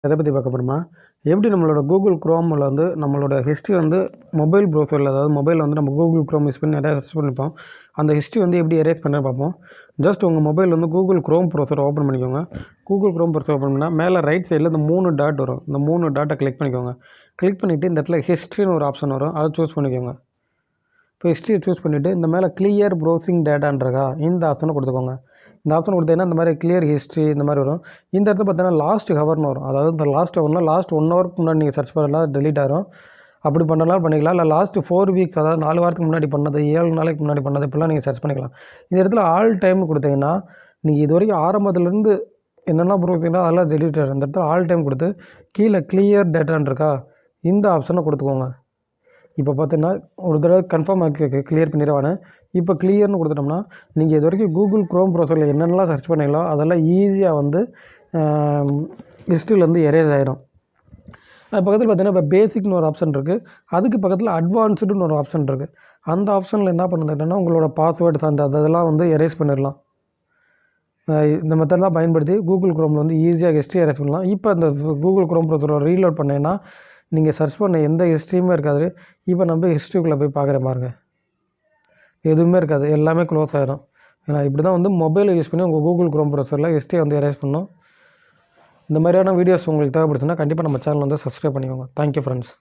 எதை பற்றி பார்க்க போகிறோமா, எப்படி நம்மளோட கூகுள் குரோமில் வந்து நம்மளோட ஹிஸ்ட்ரி வந்து மொபைல் ப்ரௌசரில், அதாவது மொபைலில் வந்து நம்ம கூகுள் குரோம் யூஸ் பண்ணி நிறையா சர்ச் பண்ணிப்போம். அந்த ஹிஸ்ட்ரி வந்து எப்படி எரேஸ் பண்ண பார்ப்போம். ஜஸ்ட் உங்கள் மொபைல் வந்து கூகுள் குரோம் ப்ரௌசர் ஓப்பன் பண்ணிக்கோங்க. கூகுள் குரோம் ப்ரௌசர் ஓப்பன் பண்ணால் மேலே ரைட் சைடில் இந்த 3 டாட் வரும். இந்த 3 டாட்டை கிளிக் பண்ணிக்கோங்க. கிளிக் பண்ணிவிட்டு இந்த இடத்துல ஹிஸ்ட்ரின்னு ஒரு ஆப்ஷன் வரும், அதை சூஸ் பண்ணிக்கோங்க. இப்போ ஹிஸ்ட்ரியை சூஸ் பண்ணிவிட்டு இந்த மேலே கிளியர் ப்ரௌசிங் டேட்டான்றக்கா இந்த ஆப்ஷனை கொடுத்துக்கோங்க. இந்த ஆப்ஷன் கொடுத்தீங்கன்னா இந்த மாதிரி கிளியர் ஹிஸ்ட்ரி இந்த மாதிரி வரும். இந்த இடத்துல பார்த்தீங்கன்னா லாஸ்ட் ஹவர்னு வரும். அதாவது இந்த லாஸ்ட் ஹவர்னால் லாஸ்ட் 1 ஹவருக்கு முன்னாடி நீங்கள் சர்ச் பண்ணலாம், டெலீட் ஆகிரும். அப்படி பண்ணலாம் பண்ணிக்கலாம். இல்லை லாஸ்ட் 4 வீக்ஸ், அதாவது 4 வாரத்துக்கு முன்னாடி பண்ணது, 7 நாளைக்கு முன்னாடி பண்ணது, இப்படிலாம் நீங்கள் சர்ச் பண்ணிக்கலாம். இந்த இடத்துல ஆல் டைம் கொடுத்தீங்கன்னா நீங்கள் இது வரைக்கும் ஆரம்பத்துலேருந்து என்னெல்லாம் ப்ரௌசிங்னா அதெல்லாம் டெலீட் ஆகிடும். இந்த இடத்துல ஆல் டைம் கொடுத்து கீழே கிளியர் டேட்டான்னு இருக்கா இந்த ஆப்ஷனை கொடுத்துக்கோங்க. இப்போ பார்த்தீங்கன்னா ஒரு தடவை கன்ஃபார்ம் ஆக்கி கிளியர் பண்ணிடுவானு. இப்போ கிளியர்னு கொடுத்துட்டோம்னா நீங்கள் இது வரைக்கும் கூகுள் குரோம் ப்ரௌசரில் என்னென்னலாம் சர்ச் பண்ணீங்களோ அதெல்லாம் ஈஸியாக வந்து ஹிஸ்ட்ரியிலேருந்து எரேஸ் ஆகிடும். அது பக்கத்தில் பார்த்தீங்கன்னா இப்போ பேசிக்னு ஒரு ஆப்ஷன் இருக்குது. அதுக்கு பக்கத்தில் அட்வான்ஸ்டுன்னு ஒரு ஆப்ஷன் இருக்குது. அந்த ஆப்ஷனில் என்ன பண்ணுதுன்னா உங்களோட பாஸ்வேர்ட்ஸ் அந்த அதெல்லாம் வந்து எரேஸ் பண்ணிடலாம். இந்த மெத்தட்லாம் பயன்படுத்தி கூகுள் குரோமில் வந்து ஈஸியாக ஹிஸ்ட்ரி எரேஸ் பண்ணலாம். இப்போ இந்த கூகுள் குரோம் ப்ரௌசரை ரீலோட் பண்ணீங்கன்னா நீங்கள் சர்ச் பண்ண எந்த ஹிஸ்ட்ரியுமே இருக்காது. இப்போ நம்ம ஹிஸ்ட்ரிக்குள்ளே போய் பார்க்குறேன் பாருங்கள், எதுவுமே இருக்காது, எல்லாமே க்ளோஸ் ஆகிடும். ஏன்னா இப்படி தான் வந்து மொபைலை யூஸ் பண்ணி உங்கள் கூகுள் குரோம் ப்ரௌசரில் ஹிஸ்ட்ரியை வந்து எரேஸ் பண்ணணும். இந்த மாதிரியான வீடியோஸ் உங்களுக்கு தேவைப்படுச்சுன்னா கண்டிப்பாக நம்ம சேனல் வந்து சப்ஸ்கிரைப் பண்ணிக்கோங்க. Thank you friends.